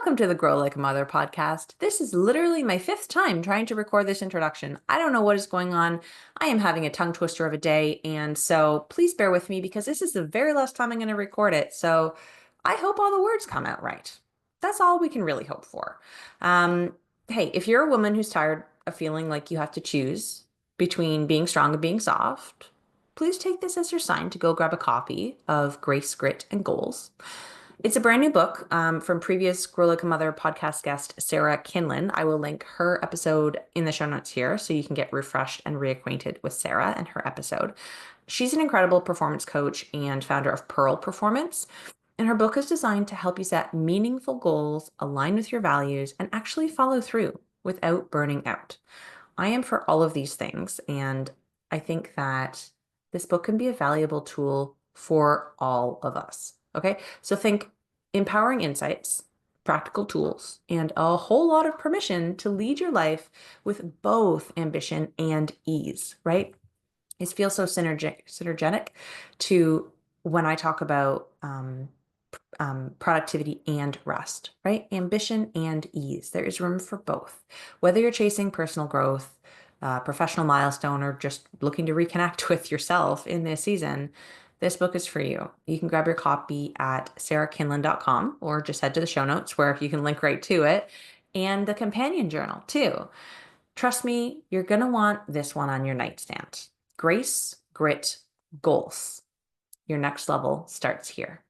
Welcome to the Grow Like a Mother podcast. This is literally my fifth time trying to record this introduction. I don't know what is going on. I am having a tongue twister of a day, and so please bear with me because this is the very last time I'm going to record it. So I hope all the words come out right. That's all we can really hope for. Um, hey, if you're a woman who's tired of feeling like you have to choose between being strong and being soft, please take this as your sign to go grab a copy of Grace, Grit, and Goals. It's a brand new book from previous Grow Like a Mother podcast guest, Sarah Kinlan. I will link her episode in the show notes here so you can get refreshed and reacquainted with Sarah and her episode. She's an incredible performance coach and founder of Pearl Performance. And her book is designed to help you set meaningful goals, align with your values, and actually follow through without burning out. I am for all of these things, and I think that this book can be a valuable tool for all of us. Okay, so think empowering insights, practical tools, and a whole lot of permission to lead your life with both ambition and ease, right? It feels so synergetic to when I talk about productivity and rest, right? Ambition and ease. There is room for both. Whether you're chasing personal growth, professional milestone, or just looking to reconnect with yourself in this season, this book is for you. You can grab your copy at sarahkinlan.com or just head to the show notes where you can link right to it, and the companion journal too. Trust me, you're going to want this one on your nightstand. Grace, Grit, Goals. Your next level starts here.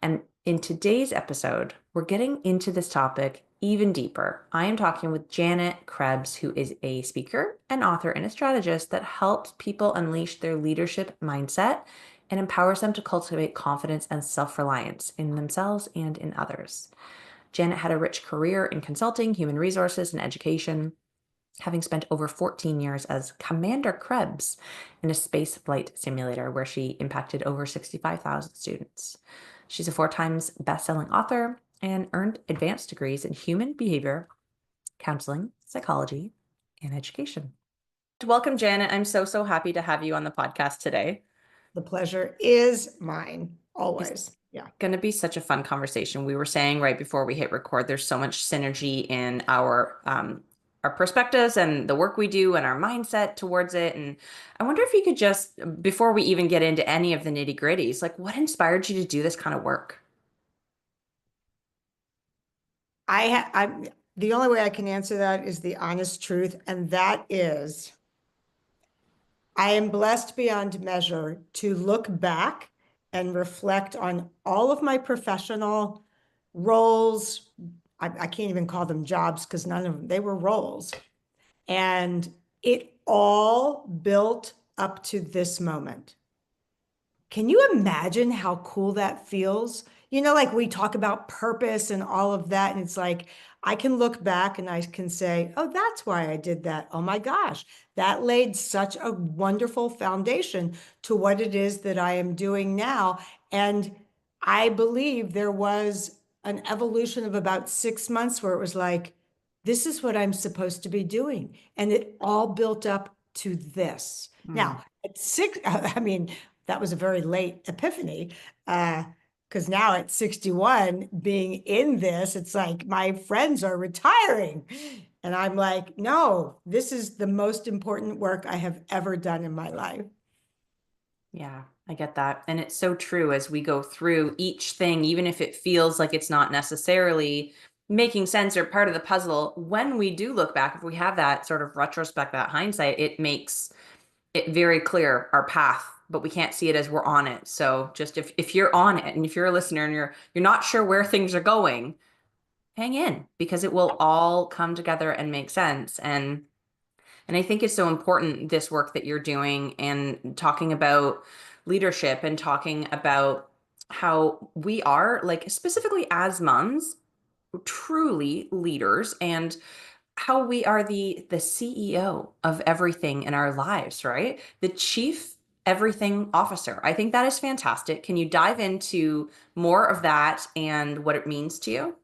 And in today's episode, we're getting into this topic even deeper. I am talking with Janet Krebs, who is a speaker, an author, and a strategist that helps people unleash their leadership mindset and empowers them to cultivate confidence and self-reliance in themselves and in others. Janet had a rich career in consulting, human resources, and education, having spent over 14 years as Commander Krebs in a space flight simulator where she impacted over 65,000 students. She's a 4 times best-selling author and earned advanced degrees in human behavior, counseling, psychology, and education. Welcome, Janet. I'm so happy to have you on the podcast today. The pleasure is mine, always. Yeah. Going to be such a fun conversation. We were saying right before we hit record, there's so much synergy in our perspectives and the work we do and our mindset towards it. And I wonder if you could just, before we even get into any of the nitty gritties, like what inspired you to do this kind of work? I'm the only way I can answer that is the honest truth, and that is I am blessed beyond measure to look back and reflect on all of my professional roles. I can't even call them jobs because none of them, they were roles. And it all built up to this moment. Can you imagine how cool that feels? You know, like we talk about purpose and all of that, and it's like I can look back and I can say, oh, that's why I did that. Oh my gosh, that laid such a wonderful foundation to what it is that I am doing now. And I believe there was an evolution of about 6 months where it was like, this is what I'm supposed to be doing. And it all built up to this. Now, at six, I mean, that was a very late epiphany. Because now at 61, being in this, it's like my friends are retiring. And I'm like, no, this is the most important work I have ever done in my life. Yeah, I get that. And it's so true as we go through each thing, even if it feels like it's not necessarily making sense or part of the puzzle, when we do look back, if we have that sort of retrospect, that hindsight, it makes it very clear our path, but we can't see it as we're on it. So just if you're on it and if you're a listener and you're not sure where things are going, hang in because it will all come together and make sense. And I think it's so important, this work that you're doing and talking about leadership and talking about how we are, like specifically as moms, truly leaders, and how we are the CEO of everything in our lives, right? The chief everything officer. I think that is fantastic. Can you dive into more of that and what it means to you?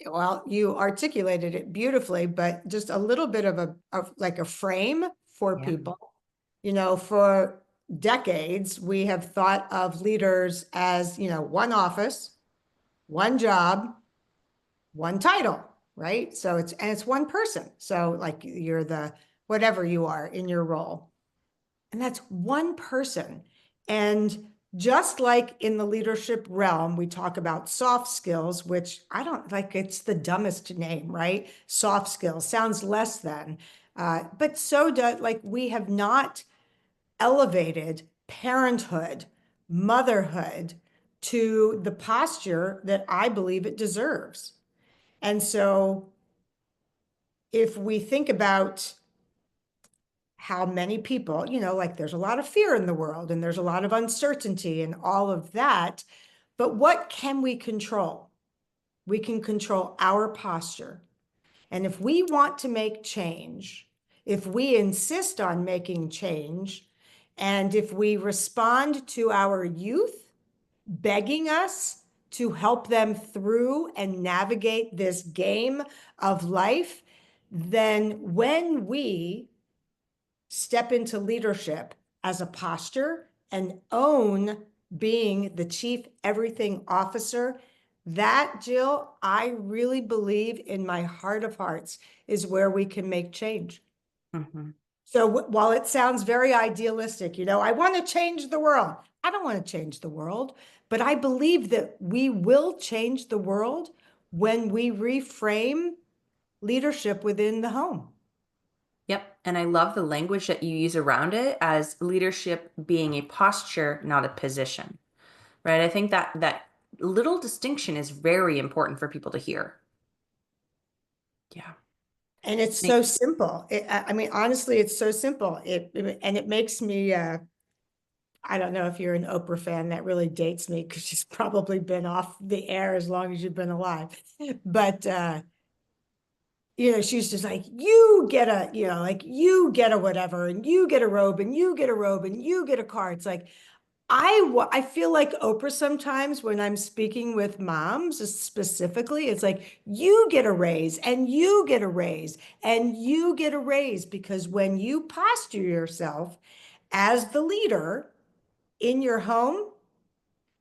Well, you articulated it beautifully, but just a little bit of like a frame for Yeah. people. You know, for decades, we have thought of leaders as, you know, one office, one job, one title, right? So it's one person. So like you're the whatever you are in your role. And that's one person. And just like in the leadership realm, we talk about soft skills, which I don't like, it's the dumbest name, right? Soft skills sounds less than. But so does, like, we have not elevated parenthood, motherhood to the posture that I believe it deserves. And so if we think about how many people, like there's a lot of fear in the world and there's a lot of uncertainty and all of that. But what can we control? We can control our posture. And if we want to make change, if we insist on making change, and if we respond to our youth begging us to help them through and navigate this game of life, then when we step into leadership as a posture and own being the chief everything officer, that, Jill, I really believe in my heart of hearts is where we can make change. Mm-hmm. So while it sounds very idealistic, I want to change the world. I don't want to change the world, but I believe that we will change the world when we reframe leadership within the home. Yep. And I love the language that you use around it as leadership being a posture, not a position, right? I think that that little distinction is very important for people to hear. Yeah. And it's so simple. I mean, honestly, it's so simple. And it makes me, I don't know if you're an Oprah fan, that really dates me because she's probably been off the air as long as you've been alive. But, she's just like, you get a, like you get a whatever, and you get a robe, and you get a robe, and you get a car. It's like, I feel like Oprah sometimes when I'm speaking with moms specifically, it's like, you get a raise and you get a raise and you get a raise because when you posture yourself as the leader in your home,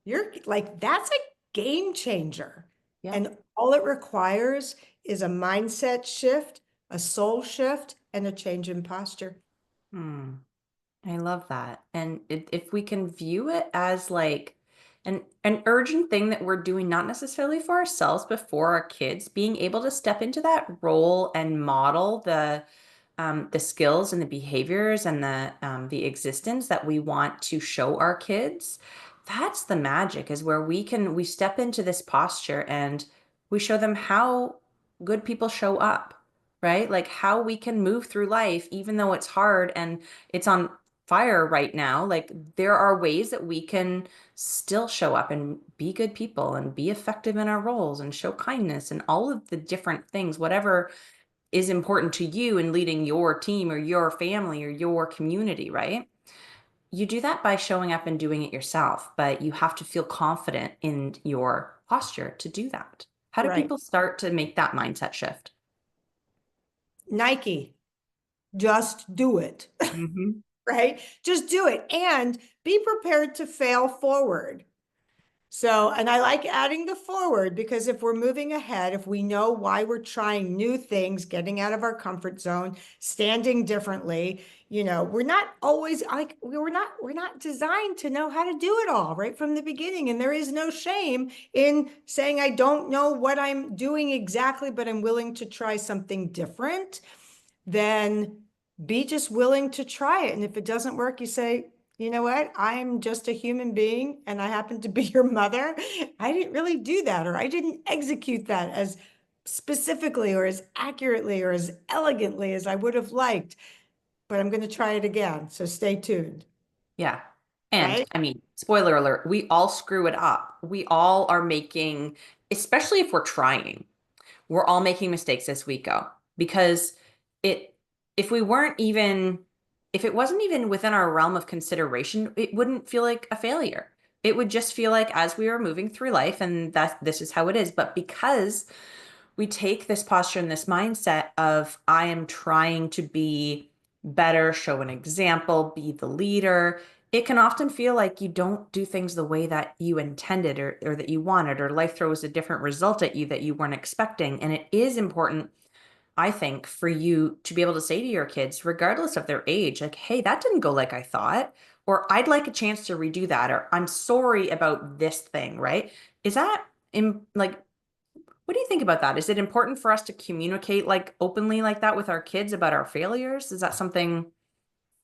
you're like, that's a game changer. Yeah. And all it requires is a mindset shift, a soul shift, and a change in posture. Hmm. I love that. And if we can view it as like an urgent thing that we're doing, not necessarily for ourselves, but for our kids, being able to step into that role and model the skills and the behaviors and the existence that we want to show our kids. That's the magic, is where we step into this posture and we show them how good people show up, right? Like how we can move through life, even though it's hard and it's on fire right now. Like there are ways that we can still show up and be good people and be effective in our roles and show kindness and all of the different things, whatever is important to you in leading your team or your family or your community, right? You do that by showing up and doing it yourself, but you have to feel confident in your posture to do that. How do Right. people start to make that mindset shift? Nike, just do it. Hmm. Right? Just do it and be prepared to fail forward. So, and I like adding the forward because if we're moving ahead, if we know why we're trying new things, getting out of our comfort zone, standing differently, we're not always like we're not designed to know how to do it all right from the beginning. And there is no shame in saying, I don't know what I'm doing exactly, but I'm willing to try something different. Then be just willing to try it. And if it doesn't work, you say, you know what? I'm just a human being and I happen to be your mother. I didn't really do that, or I didn't execute that as specifically or as accurately or as elegantly as I would have liked, but I'm going to try it again. So stay tuned, Yeah. And right? I mean, spoiler alert, we all screw it up. We all are making, especially if we're trying, we're all making mistakes as we go because it if we weren't even if it wasn't even within our realm of consideration, it wouldn't feel like a failure. It would just feel like as we are moving through life and that this is how it is. But because we take this posture and this mindset of I am trying to be better, show an example, be the leader, It can often feel like you don't do things the way that you intended or that you wanted, or life throws a different result at you that you weren't expecting. And it is important, I think, for you to be able to say to your kids, regardless of their age, like, hey, that didn't go like I thought, or I'd like a chance to redo that, or I'm sorry about this thing, right? Is that in like, what do you think about that? Is it important for us to communicate like openly like that with our kids about our failures? Is that something?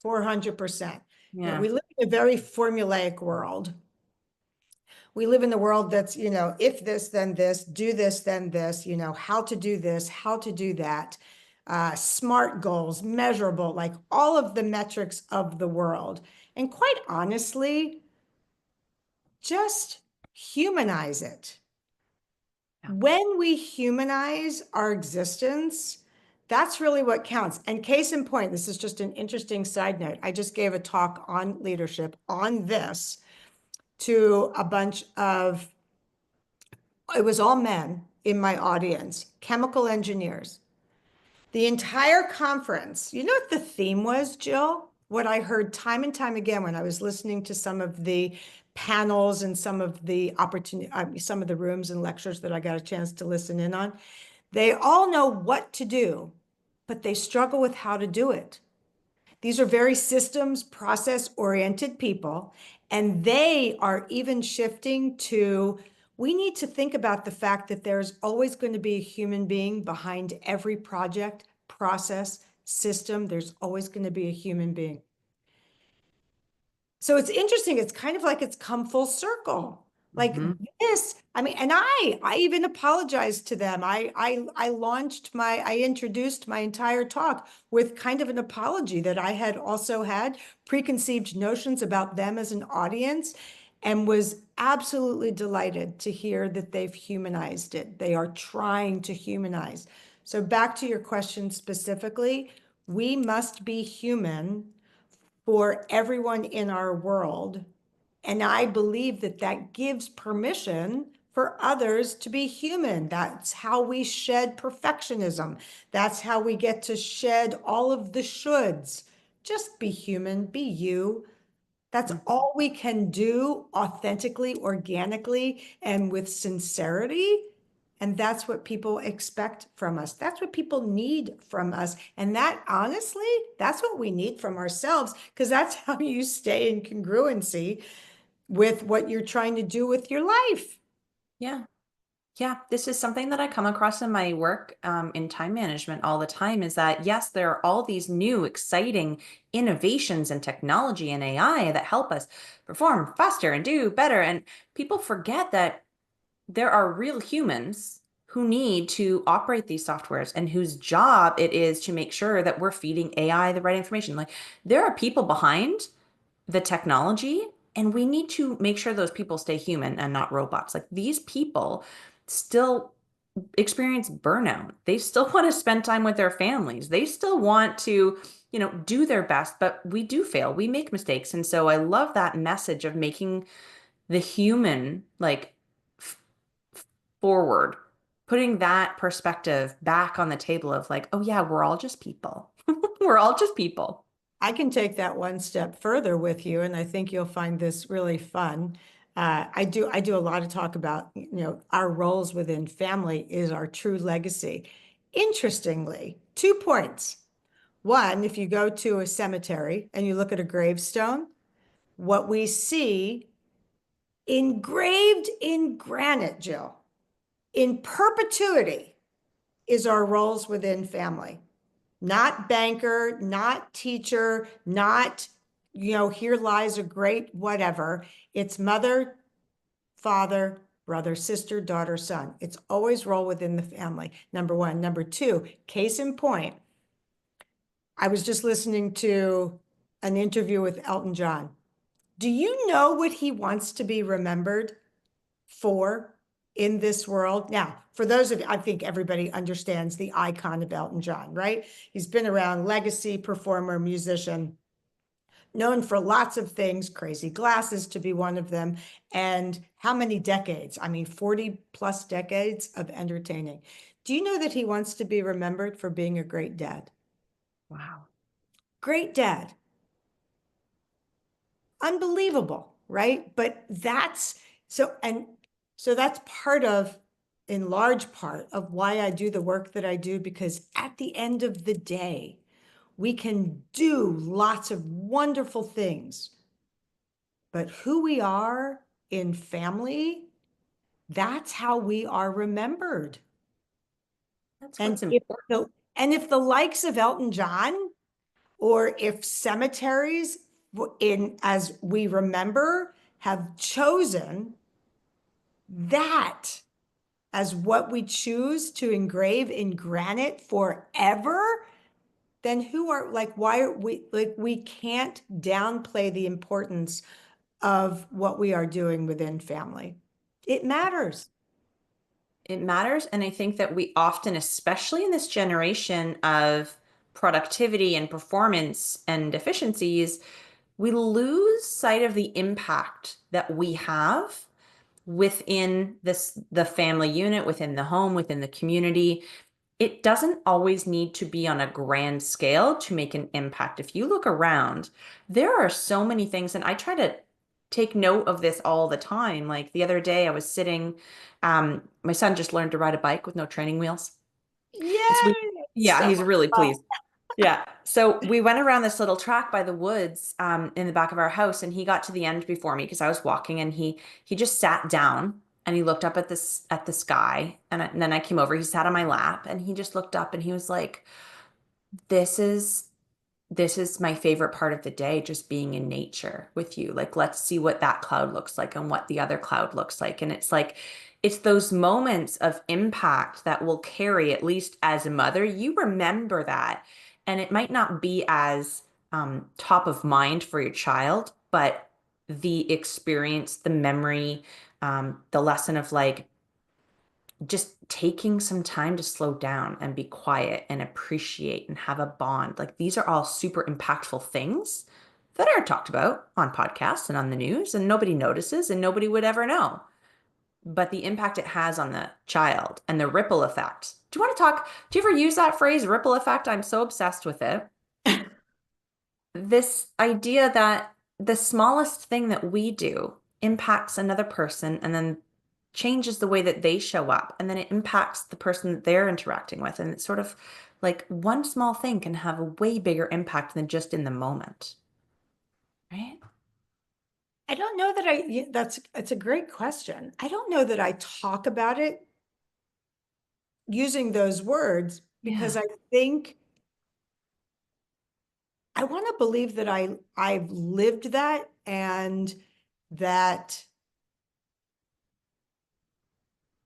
400%. Yeah. We live in a very formulaic world. We live in the world that's, if this, then this, do this, then this, how to do this, how to do that, smart goals, measurable, like all of the metrics of the world. And quite honestly, just humanize it. Yeah. When we humanize our existence, that's really what counts. And case in point, this is just an interesting side note. I just gave a talk on leadership on this to a bunch of, it was all men in my audience, chemical engineers. The entire conference, you know what the theme was, Jill? What I heard time and time again when I was listening to some of the panels and some of the some of the rooms and lectures that I got a chance to listen in on. They all know what to do, but they struggle with how to do it. These are very systems, process oriented people, and they are even shifting to we need to think about the fact that there's always going to be a human being behind every project, process, system. There's always going to be a human being. So it's interesting. It's kind of like it's come full circle. Like Hmm. this, I mean, and I even apologized to them. I introduced my entire talk with kind of an apology that I had also had preconceived notions about them as an audience and was absolutely delighted to hear that they've humanized it. They are trying to humanize. So back to your question specifically, we must be human for everyone in our world. And I believe that that gives permission for others to be human. That's how we shed perfectionism. That's how we get to shed all of the shoulds. Just be human, be you. That's all we can do authentically, organically, and with sincerity. And that's what people expect from us. That's what people need from us. And that, honestly, that's what we need from ourselves, because that's how you stay in congruency with what you're trying to do with your life. Yeah. Yeah, this is something that I come across in my work in time management all the time is that, yes, there are all these new exciting innovations in technology and AI that help us perform faster and do better. And people forget that there are real humans who need to operate these softwares and whose job it is to make sure that we're feeding AI the right information. Like there are people behind the technology, and we need to make sure those people stay human and not robots. Like these people still experience burnout. They still want to spend time with their families. They still want to, do their best, but we do fail. We make mistakes. And so I love that message of making the human like f forward, putting that perspective back on the table of like, oh yeah, we're all just people. We're all just people. I can take that one step further with you, and I think you'll find this really fun. I do a lot of talk about, our roles within family is our true legacy. Interestingly, 2 points. One, if you go to a cemetery and you look at a gravestone, what we see engraved in granite, Jill, in perpetuity, is our roles within family. Not banker, not teacher, not, here lies a great whatever. It's mother, father, brother, sister, daughter, son. It's always role within the family. Number one. Number two, case in point, I was just listening to an interview with Elton John. Do you know what he wants to be remembered for in this world? Now, for those of you, I think everybody understands the icon of Elton John, right? He's been around, legacy performer, musician, known for lots of things, crazy glasses to be one of them. And how many decades? I mean, 40 plus decades of entertaining. Do you know that he wants to be remembered for being a great dad? Wow. Great dad. unbelievable, right? But that's so, and so that's part of, in large part, of why I do the work that I do, because at the end of the day, we can do lots of wonderful things, but who we are in family, that's how we are remembered. That's And what's if important. the, and if the likes of Elton John, or if cemeteries in, as we remember, have chosen that as what we choose to engrave in granite forever, then who are, like, why are we, like, we can't downplay the importance of what we are doing within family. It matters. It matters. And I think that we often, especially in this generation of productivity and performance and efficiencies, we lose sight of the impact that we have within the family unit, within the home, within the community. It doesn't always need to be on a grand scale to make an impact. If you look around, there are so many things, and I try to take note of this all the time. Like the other day, I was sitting, my son just learned to ride a bike with no training wheels. And so we, Yay! yeah, So he's much really fun. pleased. Yeah. So we went around this little track by the woods in the back of our house, and he got to the end before me because I was walking, and he just sat down and he looked up at this at the sky, and then I came over. He sat on my lap, and he just looked up, and he was like, "This is this is my favorite part of the day, just being in nature with you. Like, let's see what that cloud looks like and what the other cloud looks like." And it's like, it's those moments of impact that will carry, at least as a mother, you remember that. And it might not be as top of mind for your child, but the experience, the memory, the lesson of like, just taking some time to slow down and be quiet and appreciate and have a bond. Like these are all super impactful things that are talked about on podcasts and on the news, and nobody notices and nobody would ever know. But the impact it has on the child and the ripple effect. Do you want to talk? Do you ever use that phrase, ripple effect? I'm so obsessed with it. This idea that the smallest thing that we do impacts another person and then changes the way that they show up, and then it impacts the person that they're interacting with, and it's sort of like one small thing can have a way bigger impact than just in the moment, right? I don't know that it's a great question. I don't know that I talk about it using those words, because Yeah. I think I want to believe that I've lived that, and that,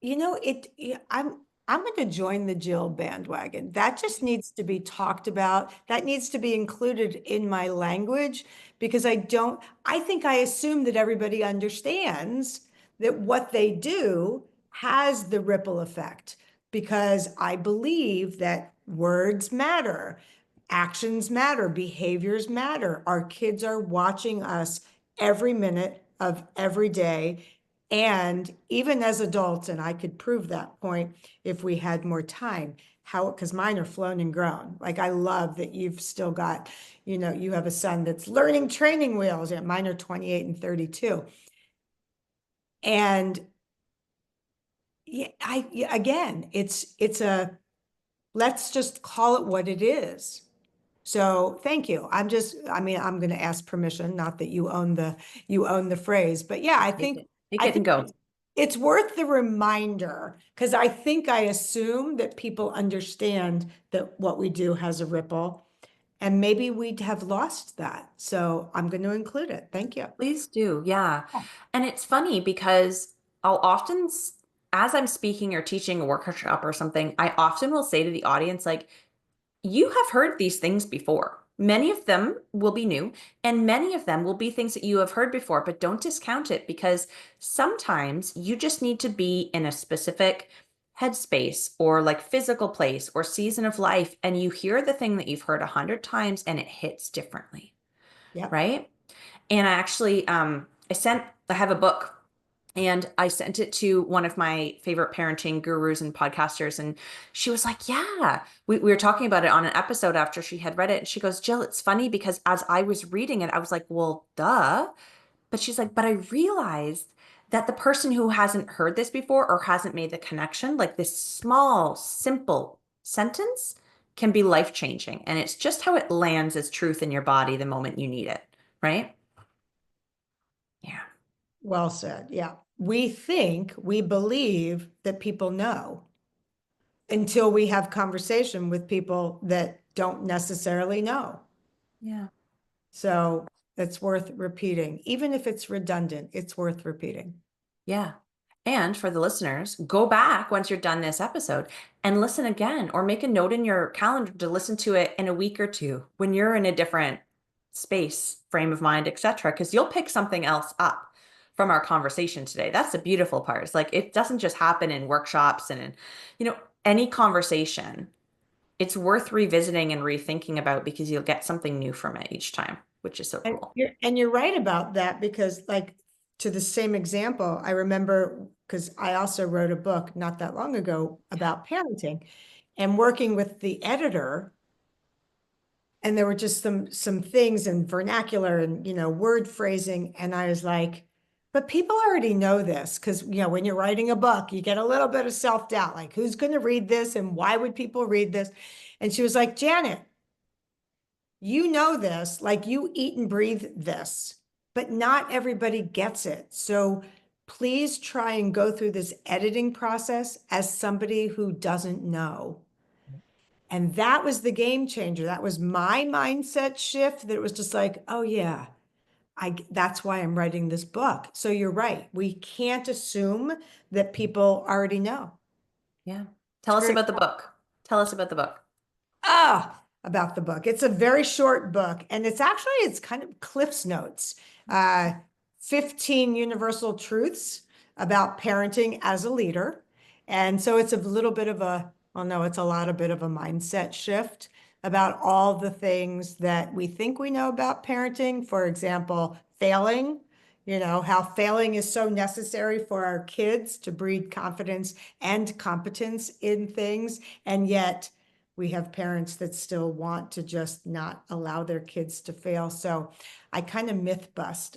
I'm going to join the Jill bandwagon. That just needs to be talked about. That needs to be included in my language, because I think I assume that everybody understands that what they do has the ripple effect, because I believe that words matter, actions matter, behaviors matter. Our kids are watching us every minute of every day. And even as adults, and I could prove that point if we had more time, how, because mine are flown and grown. Like, I love that you've still got, you have a son that's learning training wheels, and mine are 28 and 32. And yeah, again, it's let's just call it what it is. So thank you. I mean, I'm going to ask permission, not that you own the phrase, but yeah, Take I it and think go. it's worth the reminder, because I think I assume that people understand that what we do has a ripple, and maybe we'd have lost that. So I'm going to include it. Thank you. Please do. Yeah. And it's funny because I'll often, as I'm speaking or teaching a workshop or something, I often will say to the audience, like, you have heard these things before. Many of them will be new, and many of them will be things that you have heard before, but don't discount it, because sometimes you just need to be in a specific headspace or like physical place or season of life, and you hear the thing that you've heard 100 times and it hits differently, Yep. right? And I actually, I have a book And I sent it to one of my favorite parenting gurus and podcasters. And she was like, yeah, we were talking about it on an episode after she had read it. And she goes, Jill, it's funny because as I was reading it, I was like, well, duh. But she's like, but I realized that the person who hasn't heard this before or hasn't made the connection, like this small, simple sentence can be life changing. And it's just how it lands as truth in your body the moment you need it. Right? Yeah. Well said. Yeah. We believe that people know until we have conversation with people that don't necessarily know. Yeah. So it's worth repeating. Even if it's redundant, it's worth repeating. Yeah. And for the listeners, go back once you're done this episode and listen again or make a note in your calendar to listen to it in a week or two when you're in a different space, frame of mind, etc. Because you'll pick something else up from our conversation today. That's the beautiful part. It's like it doesn't just happen in workshops and in, any conversation. It's worth revisiting and rethinking about because you'll get something new from it each time, which is so And cool. you're right about that because like to the same example, I remember because I also wrote a book not that long ago about parenting and working with the editor. And there were just some things in vernacular and word phrasing. And I was like, but people already know this because when you're writing a book, you get a little bit of self-doubt, like who's going to read this and why would people read this? And she was like, Janet, you know this, like you eat and breathe this, but not everybody gets it. So please try and go through this editing process as somebody who doesn't know. And that was the game changer. That was my mindset shift that it was just like, oh yeah, that's why I'm writing this book. So you're right. We can't assume that people already know. Yeah. It's Tell us very about the book. Tell us about the book. about the book. It's a very short book, and it's kind of Cliff's Notes, uh, 15 universal truths about parenting as a leader. And so it's a little bit of a, well, no, it's a lot of bit of a mindset shift about all the things that we think we know about parenting. For example, failing, how failing is so necessary for our kids to breed confidence and competence in things. And yet, we have parents that still want to just not allow their kids to fail. So I kind of myth bust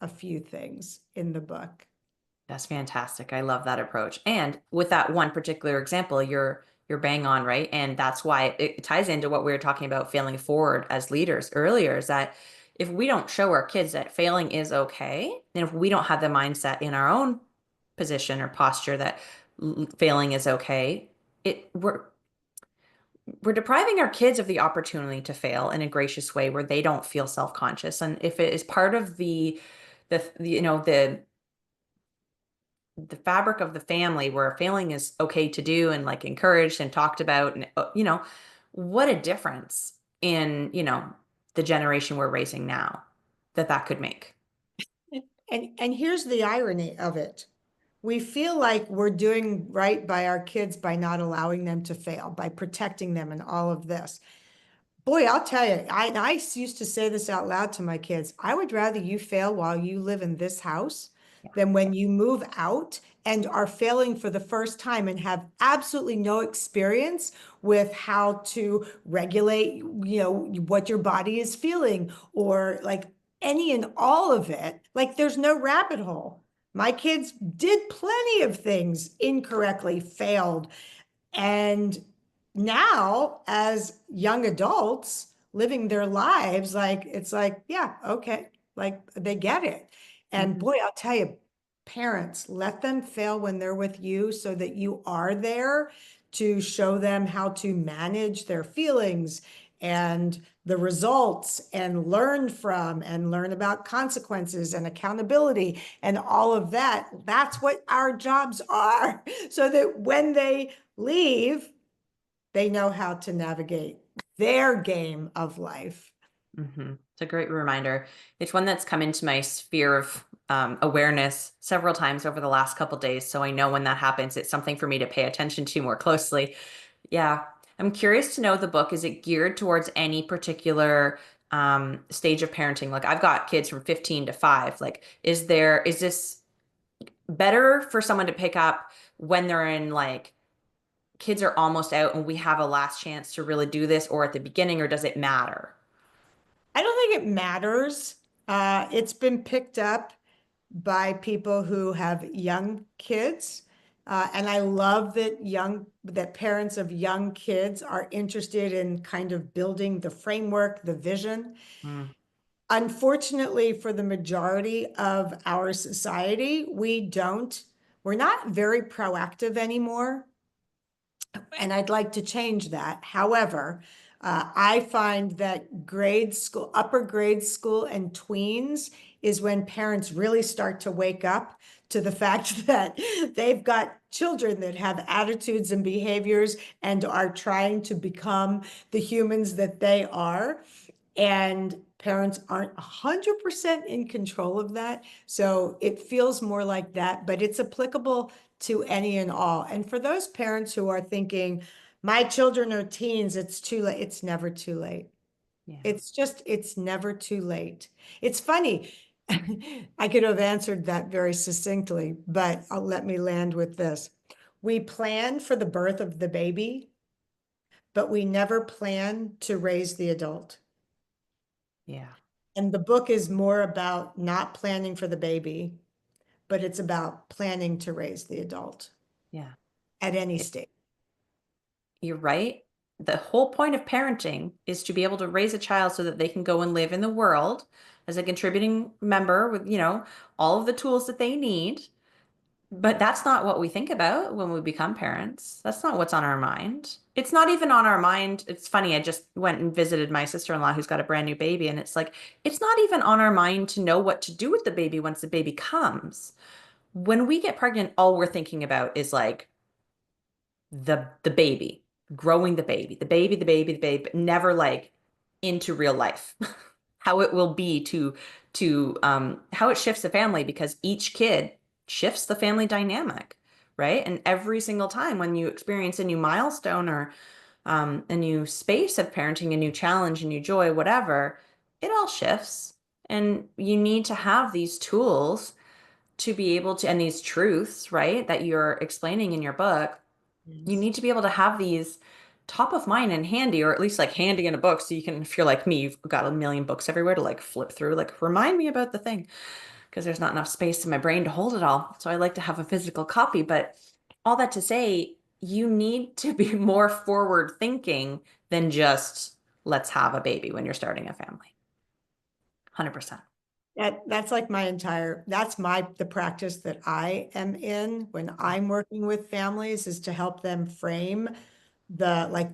a few things in the book. That's fantastic. I love that approach. And with that one particular example, you're bang on, right? And that's why it ties into what we were talking about failing forward as leaders earlier, is that if we don't show our kids that failing is okay, and if we don't have the mindset in our own position or posture that failing is okay, we're depriving our kids of the opportunity to fail in a gracious way where they don't feel self-conscious. And if it is part of the fabric of the family where failing is okay to do and like encouraged and talked about and what a difference in the generation we're raising now that could make. And here's the irony of it. We feel like we're doing right by our kids by not allowing them to fail, by protecting them and all of this. Boy, I'll tell you, I used to say this out loud to my kids. I would rather you fail while you live in this house than when you move out and are failing for the first time and have absolutely no experience with how to regulate, what your body is feeling or like any and all of it. Like there's no rabbit hole. My kids did plenty of things incorrectly, failed, and now, as young adults living their lives, like it's like, yeah, okay, like they get it. And Mhm. boy, I'll tell you, parents, let them fail when they're with you so that you are there to show them how to manage their feelings and the results and learn about consequences and accountability and all of that. That's what our jobs are. So that when they leave, they know how to navigate their game of life. It's a great reminder. It's one that's come into my sphere of awareness several times over the last couple days. So I know when that happens, it's something for me to pay attention to more closely. Yeah. I'm curious to know the book. Is it geared towards any particular stage of parenting? Like I've got kids from 15 to 5. Like, is this better for someone to pick up when they're in like kids are almost out and we have a last chance to really do this, or at the beginning, or does it matter? I don't think it matters. It's been picked up by people who have young kids. And I love that parents of young kids are interested in kind of building the framework, the vision. Mm, Unfortunately, for the majority of our society, we're not very proactive anymore. And I'd like to change that. However, I find that grade school, upper grade school, and tweens is when parents really start to wake up to the fact that they've got children that have attitudes and behaviors and are trying to become the humans that they are. And parents aren't 100% in control of that. So it feels more like that, but it's applicable to any and all. And for those parents who are thinking, my children are teens, it's too late. It's never too late. yeah. It's never too late. It's funny. I could have answered that very succinctly, but let me land with this. We plan for the birth of the baby, but we never plan to raise the adult. Yeah. And the book is more about not planning for the baby, but it's about planning to raise the adult Yeah. at any It, stage. you're right. The whole point of parenting is to be able to raise a child so that they can go and live in the world as a contributing member with, all of the tools that they need. But that's not what we think about when we become parents. That's not what's on our mind. It's not even on our mind. It's funny. I just went and visited my sister-in-law who's got a brand new baby, and it's like, it's not even on our mind to know what to do with the baby once the baby comes. When we get pregnant, all we're thinking about is like the baby, growing the baby, but never like into real life. How it will be to how it shifts the family because each kid shifts the family dynamic, right? And every single time when you experience a new milestone or a new space of parenting, a new challenge, a new joy, whatever, it all shifts. And you need to have these tools to be able to, and these truths, right, that you're explaining in your book, you Yes. need to be able to have these top of mind and handy, or at least like handy in a book. So you can, if you're like me, you've got a million books everywhere to like flip through, like remind me about the thing, because there's not enough space in my brain to hold it all. So I like to have a physical copy. But all that to say, you need to be more forward thinking than just let's have a baby when you're starting a family. 100%. That's like the practice that I am in when I'm working with families is to help them frame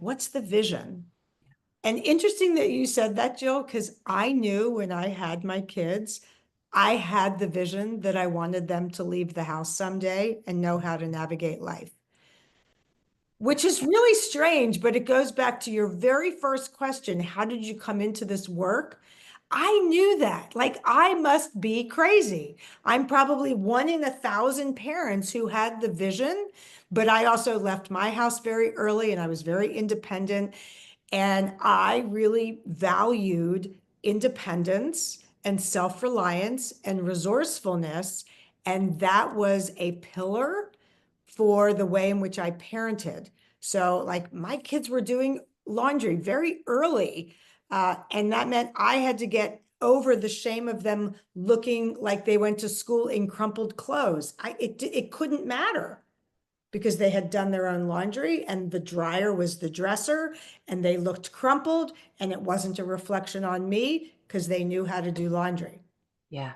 what's the vision? And interesting that you said that, Jill, because I knew when I had my kids, I had the vision that I wanted them to leave the house someday and know how to navigate life. Which is really strange, but it goes back to your very first question. How did you come into this work? I knew that. Like, I must be crazy. I'm probably one in 1,000 parents who had the vision, but I also left my house very early and I was very independent. And I really valued independence and self-reliance and resourcefulness. And that was a pillar for the way in which I parented. So, like, my kids were doing laundry very early. And that meant I had to get over the shame of them looking like they went to school in crumpled clothes. It couldn't matter because they had done their own laundry and the dryer was the dresser and they looked crumpled and it wasn't a reflection on me because they knew how to do laundry. Yeah.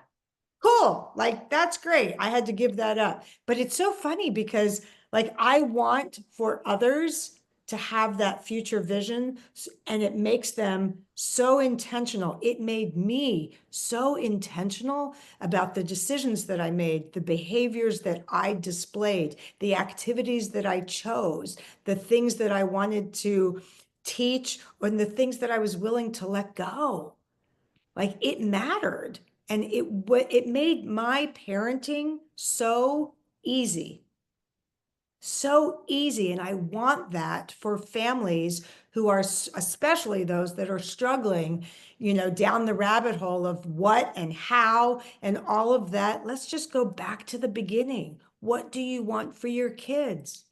Cool. Like, that's great. I had to give that up. But it's so funny because, like, I want for others to have that future vision and it makes them so intentional. It made me so intentional about the decisions that I made, the behaviors that I displayed, the activities that I chose, the things that I wanted to teach, and the things that I was willing to let go. Like, it mattered. And it made my parenting so easy. So easy. And I want that for families who are, especially those that are struggling, down the rabbit hole of what and how and all of that. Let's just go back to the beginning. What do you want for your kids?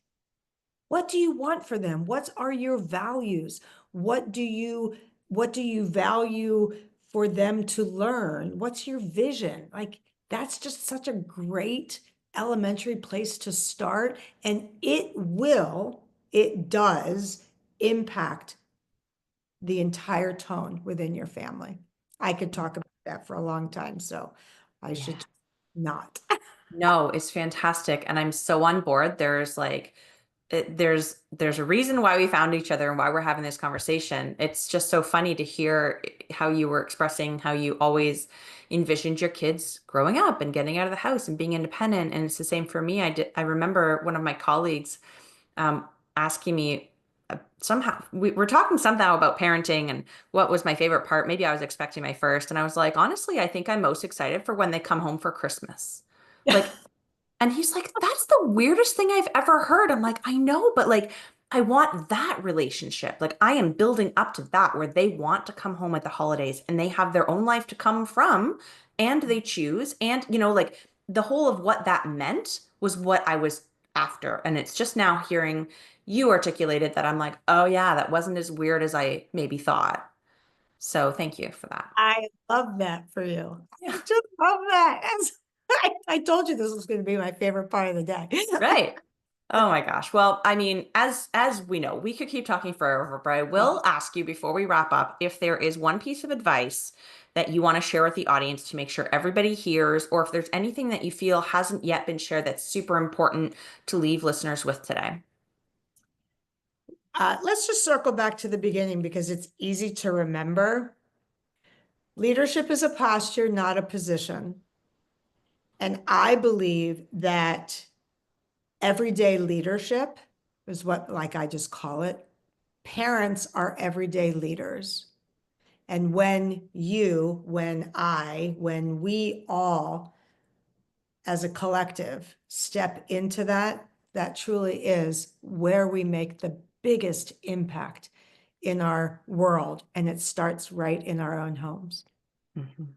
What do you want for them? What are your values? What do you what do you value for them to learn? What's your vision? Like that's just such a great elementary place to start, and it does impact the entire tone within your family. I could talk about that for a long time, so I Yeah. should not. No, it's fantastic. And I'm so on board. There's a reason why we found each other and why we're having this conversation. It's just so funny to hear how you were expressing how you always envisioned your kids growing up and getting out of the house and being independent. And it's the same for me. I remember one of my colleagues um, asking me somehow we were talking somehow about parenting and what was my favorite part. Maybe I was expecting my first, and I was like, honestly, I think I'm most excited for when they come home for Christmas. Like, and he's like, that's the weirdest thing I've ever heard. I'm like, I know, but like, I want that relationship. Like, I am building up to that where they want to come home at the holidays and they have their own life to come from and they choose. And, like the whole of what that meant was what I was after. And it's just now hearing you articulate it that I'm like, oh, yeah, that wasn't as weird as I maybe thought. So thank you for that. I love that for you. I Yeah. just love that. I told you this was going to be my favorite part of the day. Right. Oh my gosh. Well, I mean, as we know, we could keep talking forever, but I will ask you before we wrap up if there is one piece of advice that you want to share with the audience to make sure everybody hears, or if there's anything that you feel hasn't yet been shared that's super important to leave listeners with today. Let's just circle back to the beginning because it's easy to remember. Leadership is a posture, not a position. And I believe that everyday leadership is what, like I just call it, parents are everyday leaders. And when we all as a collective step into that, that truly is where we make the biggest impact in our world. And it starts right in our own homes. Mhm.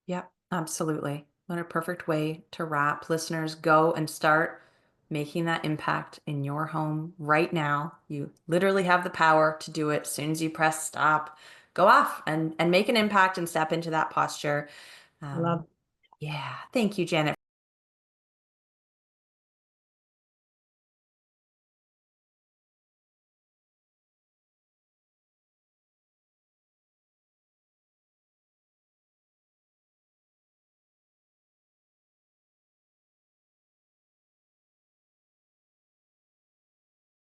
Yep, absolutely. What a perfect way to wrap. Listeners, go and start making that impact in your home right now. You literally have the power to do it. As soon as you press stop, go off and make an impact and step into that posture. Um, Love yeah. Thank you, Janet.